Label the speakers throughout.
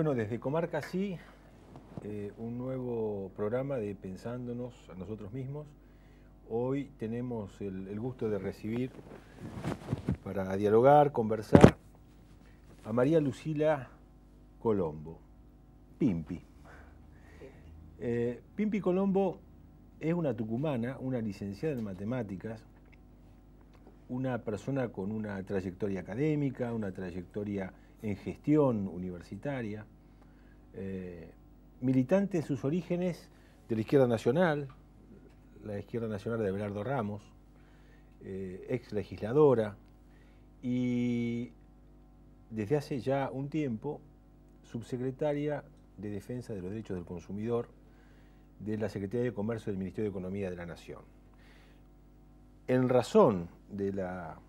Speaker 1: Bueno, desde Comarca Sí, un nuevo programa de Pensándonos a nosotros mismos. Hoy tenemos el gusto de recibir para dialogar, conversar, a María Lucila Colombo, Pimpi. Pimpi Colombo es una tucumana, una licenciada en matemáticas, una persona con una trayectoria académica, una trayectoria en gestión universitaria, militante en sus orígenes de la Izquierda Nacional, la Izquierda Nacional de Abelardo Ramos, ex legisladora y desde hace ya un tiempo subsecretaria de Defensa de los Derechos del Consumidor de la Secretaría de Comercio del Ministerio de Economía de la Nación. En razón de la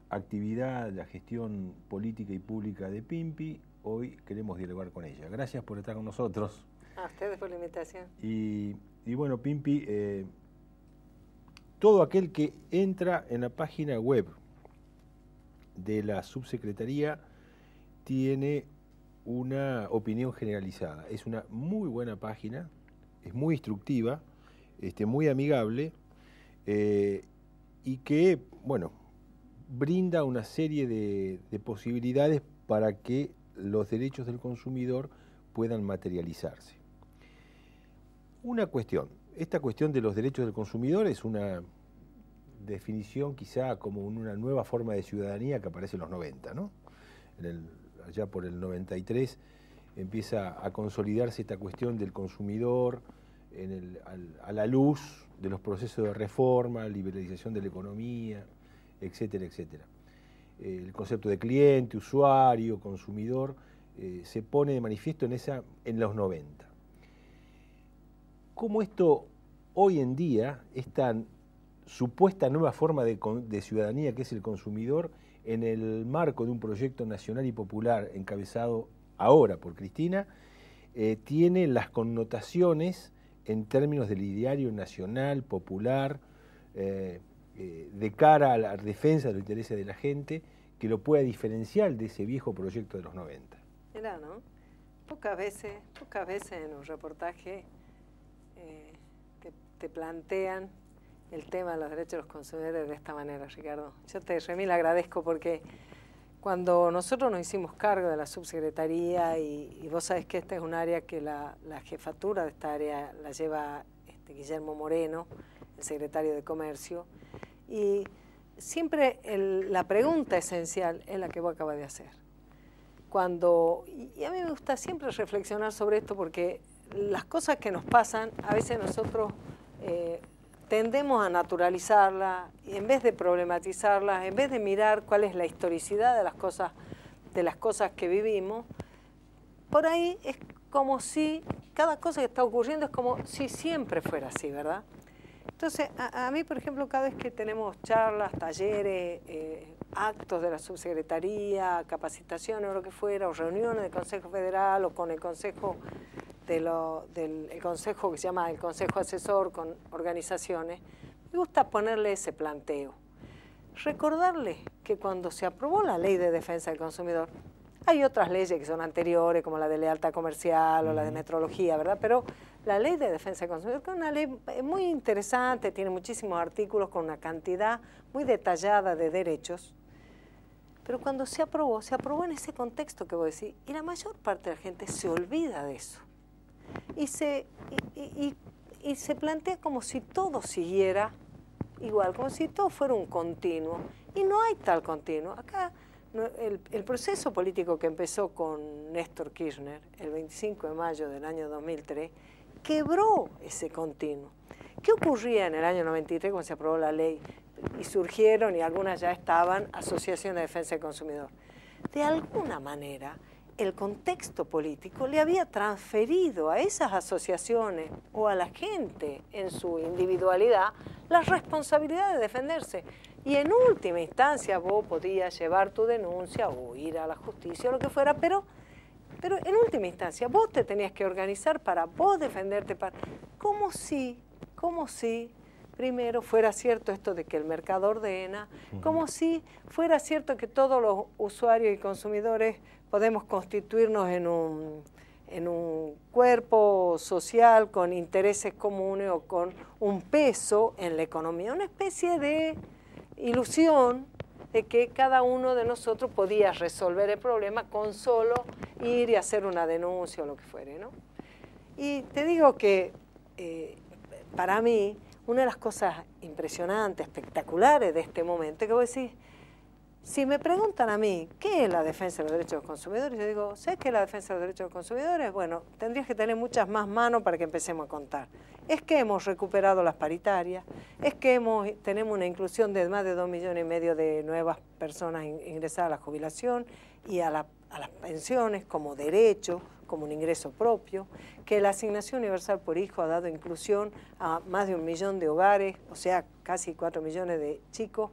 Speaker 1: actividad, la gestión política y pública de Pimpi, hoy queremos dialogar con ella. Gracias por estar con nosotros.
Speaker 2: A ustedes por la invitación.
Speaker 1: Y bueno, Pimpi, todo aquel que entra en la página web de la subsecretaría tiene una opinión generalizada. Es una muy buena página, es muy instructiva, muy amigable y que, bueno, brinda una serie de posibilidades para que los derechos del consumidor puedan materializarse. Una cuestión, esta cuestión de los derechos del consumidor es una definición quizá como una nueva forma de ciudadanía que aparece en los 90, ¿no? Allá por el 93 empieza a consolidarse esta cuestión del consumidor a la luz de los procesos de reforma, liberalización de la economía, etcétera, etcétera. El concepto de cliente, usuario, consumidor, se pone de manifiesto en los 90. ¿Cómo esto hoy en día, esta supuesta nueva forma de ciudadanía que es el consumidor, en el marco de un proyecto nacional y popular encabezado ahora por Cristina, tiene las connotaciones en términos del ideario nacional, popular, de cara a la defensa de los intereses de la gente, que lo pueda diferenciar de ese viejo proyecto de los 90.
Speaker 2: Mirá, ¿no? Pocas veces en un reportaje te plantean el tema de los derechos de los consumidores de esta manera, Ricardo. Yo te remil agradezco porque cuando nosotros nos hicimos cargo de la subsecretaría y vos sabés que esta es un área que la jefatura de esta área la lleva Guillermo Moreno, el secretario de Comercio, y siempre la pregunta esencial es la que vos acabas de hacer. Y a mí me gusta siempre reflexionar sobre esto porque las cosas que nos pasan, a veces nosotros tendemos a naturalizarlas y en vez de problematizarlas, en vez de mirar cuál es la historicidad de las cosas que vivimos, por ahí es como si cada cosa que está ocurriendo es como si siempre fuera así, ¿verdad? Entonces, a mí, por ejemplo, cada vez que tenemos charlas, talleres, actos de la subsecretaría, capacitaciones o lo que fuera, o reuniones del Consejo Federal o con el Consejo el consejo que se llama el Consejo Asesor con organizaciones, me gusta ponerle ese planteo. Recordarles que cuando se aprobó la Ley de Defensa del Consumidor, hay otras leyes que son anteriores, como la de lealtad comercial o la de metrología, ¿verdad? Pero la Ley de Defensa del Consumidor, que es una ley muy interesante, tiene muchísimos artículos con una cantidad muy detallada de derechos, pero cuando se aprobó en ese contexto que vos decís, y la mayor parte de la gente se olvida de eso. Y se plantea como si todo siguiera igual, como si todo fuera un continuo. Y no hay tal continuo. Acá el proceso político que empezó con Néstor Kirchner el 25 de mayo del año 2003 quebró ese continuo. ¿Qué ocurría en el año 93 cuando se aprobó la ley? Y surgieron, y algunas ya estaban, asociaciones de defensa del consumidor. De alguna manera, el contexto político le había transferido a esas asociaciones o a la gente en su individualidad la responsabilidad de defenderse. Y en última instancia vos podías llevar tu denuncia o ir a la justicia o lo que fuera, pero en última instancia vos te tenías que organizar para vos defenderte. Como si primero fuera cierto esto de que el mercado ordena, como si fuera cierto que todos los usuarios y consumidores podemos constituirnos en un cuerpo social con intereses comunes o con un peso en la economía, una especie de ilusión de que cada uno de nosotros podía resolver el problema con solo ir y hacer una denuncia o lo que fuere, ¿no? Y te digo que para mí, una de las cosas impresionantes, espectaculares de este momento, que vos decís, si me preguntan a mí, ¿qué es la defensa de los derechos de los consumidores? Yo digo, ¿sabes qué es la defensa de los derechos de los consumidores? Bueno, tendrías que tener muchas más manos para que empecemos a contar. Es que hemos recuperado las paritarias, es que tenemos una inclusión de más de 2,5 millones de nuevas personas ingresadas a la jubilación y a las pensiones como derecho, como un ingreso propio, que la asignación universal por hijo ha dado inclusión a más de 1 millón de hogares, o sea, casi 4 millones de chicos,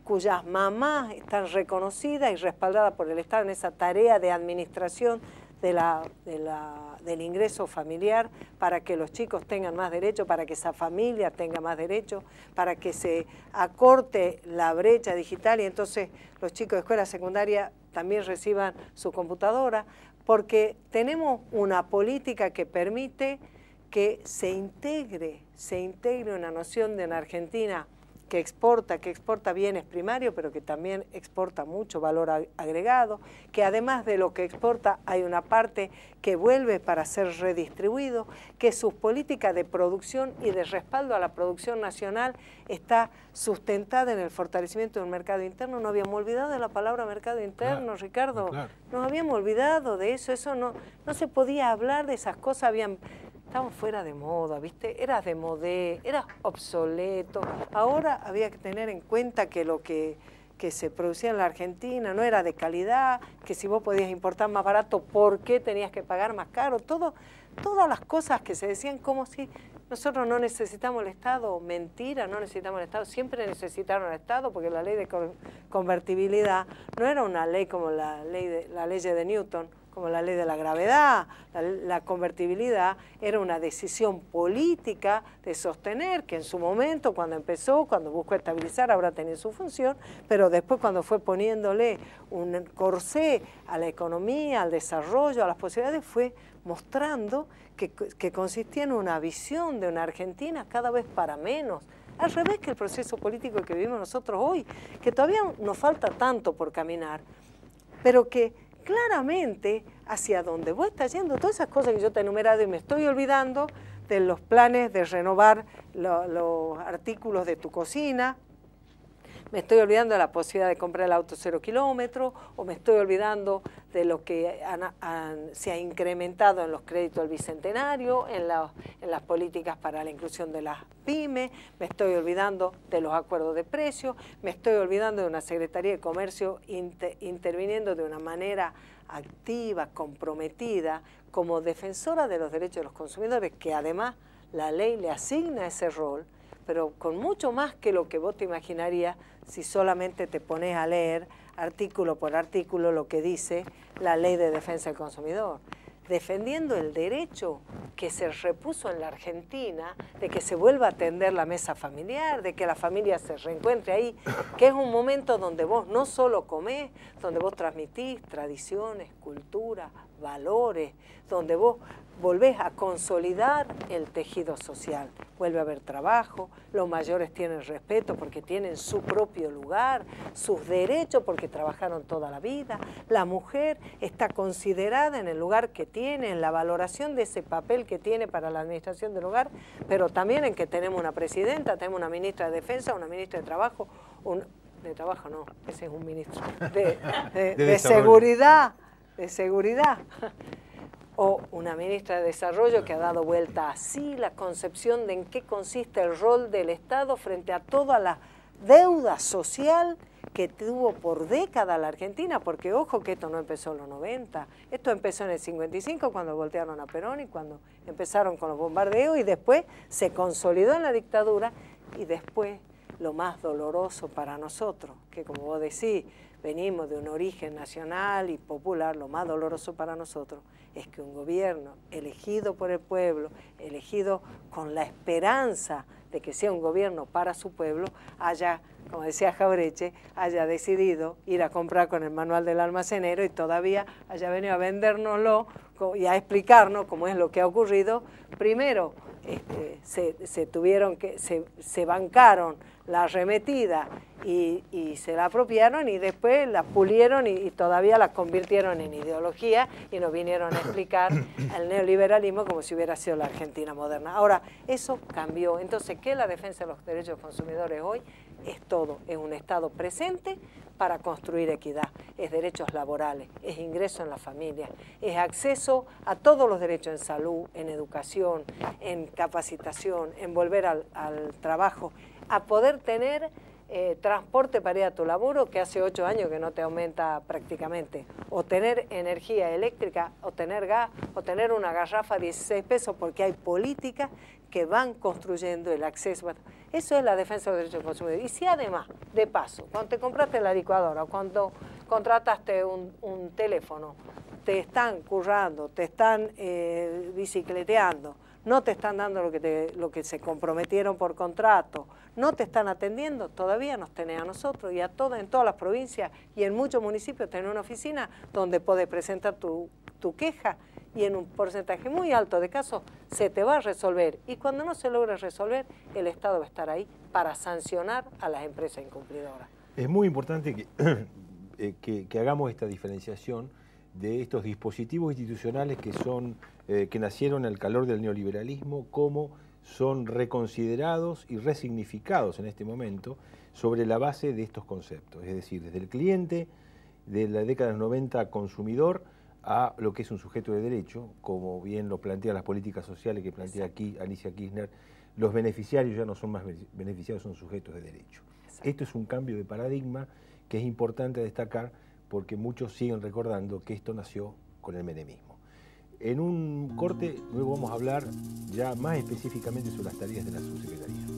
Speaker 2: cuyas mamás están reconocidas y respaldadas por el Estado en esa tarea de administración del ingreso familiar para que los chicos tengan más derechos, para que esa familia tenga más derechos, para que se acorte la brecha digital y entonces los chicos de escuela secundaria también reciban su computadora, porque tenemos una política que permite que se integre una noción de una Argentina que exporta bienes primarios, pero que también exporta mucho valor agregado, que además de lo que exporta hay una parte que vuelve para ser redistribuido, que sus políticas de producción y de respaldo a la producción nacional está sustentada en el fortalecimiento del mercado interno. No habíamos olvidado de la palabra mercado interno, claro, Ricardo, claro. Nos habíamos olvidado de eso no se podía hablar de esas cosas, estaban fuera de moda, ¿viste? Era de modé, era obsoleto. Ahora había que tener en cuenta que lo que se producía en la Argentina no era de calidad, que si vos podías importar más barato, ¿por qué tenías que pagar más caro? Todas las cosas que se decían como si nosotros no necesitamos el Estado, mentira, no necesitamos el Estado, siempre necesitaron el Estado, porque la ley de convertibilidad no era una ley como la ley de Newton, como la ley de la gravedad. La convertibilidad era una decisión política de sostener, que en su momento, cuando buscó estabilizar, habrá tenido su función, pero después cuando fue poniéndole un corsé a la economía, al desarrollo, a las posibilidades, fue mostrando que consistía en una visión de una Argentina cada vez para menos, al revés que el proceso político que vivimos nosotros hoy, que todavía nos falta tanto por caminar, pero que claramente hacia donde vos estás yendo, todas esas cosas que yo te he enumerado y me estoy olvidando de los planes de renovar los artículos de tu cocina, me estoy olvidando de la posibilidad de comprar el auto 0 kilómetros, o me estoy olvidando de lo que se ha incrementado en los créditos del Bicentenario, en las políticas para la inclusión de las pymes, me estoy olvidando de los acuerdos de precios, me estoy olvidando de una Secretaría de Comercio interviniendo de una manera activa, comprometida, como defensora de los derechos de los consumidores, que además la ley le asigna ese rol, pero con mucho más que lo que vos te imaginarías si solamente te pones a leer artículo por artículo lo que dice la Ley de Defensa del Consumidor, defendiendo el derecho que se repuso en la Argentina de que se vuelva a atender la mesa familiar, de que la familia se reencuentre ahí, que es un momento donde vos no solo comés, donde vos transmitís tradiciones, cultura, valores, donde vos volvés a consolidar el tejido social. Vuelve a haber trabajo, los mayores tienen respeto porque tienen su propio lugar, sus derechos porque trabajaron toda la vida, la mujer está considerada en el lugar que tiene, en la valoración de ese papel que tiene para la administración del hogar, pero también en que tenemos una presidenta, tenemos una ministra de Defensa, una ministra de Trabajo, de Trabajo no, ese es un ministro, de Seguridad, o una ministra de Desarrollo que ha dado vuelta así la concepción de en qué consiste el rol del Estado frente a toda la deuda social que tuvo por décadas la Argentina, porque ojo que esto no empezó en los 90, esto empezó en el 55 cuando voltearon a Perón y cuando empezaron con los bombardeos y después se consolidó en la dictadura y después lo más doloroso para nosotros, que como vos decís, venimos de un origen nacional y popular, lo más doloroso para nosotros es que un gobierno elegido por el pueblo, elegido con la esperanza de que sea un gobierno para su pueblo, haya, como decía Jauretche, haya decidido ir a comprar con el manual del almacenero y todavía haya venido a vendérnoslo y a explicarnos cómo es lo que ha ocurrido. Primero, se bancaron la arremetida y se la apropiaron, y después la pulieron y todavía la convirtieron en ideología y nos vinieron a explicar el neoliberalismo como si hubiera sido la Argentina moderna. Ahora, eso cambió. Entonces, ¿qué es la defensa de los derechos de los consumidores hoy? Es todo, es un Estado presente para construir equidad, es derechos laborales, es ingreso en la familia, es acceso a todos los derechos en salud, en educación, en capacitación, en volver al trabajo, a poder tener transporte para ir a tu laburo, que hace 8 años que no te aumenta prácticamente, o tener energía eléctrica, o tener gas, o tener una garrafa de 16 pesos, porque hay políticas que van construyendo el acceso. Eso es la defensa de los derechos del consumidor. Y si además, de paso, cuando te compraste la licuadora, cuando contrataste un teléfono, te están currando, te están bicicleteando, no te están dando lo que se comprometieron por contrato, no te están atendiendo, todavía nos tenés a nosotros y a todas, en todas las provincias y en muchos municipios tenés una oficina donde podés presentar tu queja, y en un porcentaje muy alto de casos se te va a resolver, y cuando no se logre resolver, el Estado va a estar ahí para sancionar a las empresas incumplidoras.
Speaker 1: Es muy importante que hagamos esta diferenciación de estos dispositivos institucionales que nacieron al calor del neoliberalismo, cómo son reconsiderados y resignificados en este momento sobre la base de estos conceptos, es decir, desde el cliente, de la década de los 90 consumidor, a lo que es un sujeto de derecho, como bien lo plantean las políticas sociales que plantea aquí Alicia Kirchner. Los beneficiarios ya no son más beneficiarios, son sujetos de derecho. Exacto. Esto es un cambio de paradigma que es importante destacar, porque muchos siguen recordando que esto nació con el menemismo. En un corte luego vamos a hablar ya más específicamente sobre las tareas de la subsecretaría.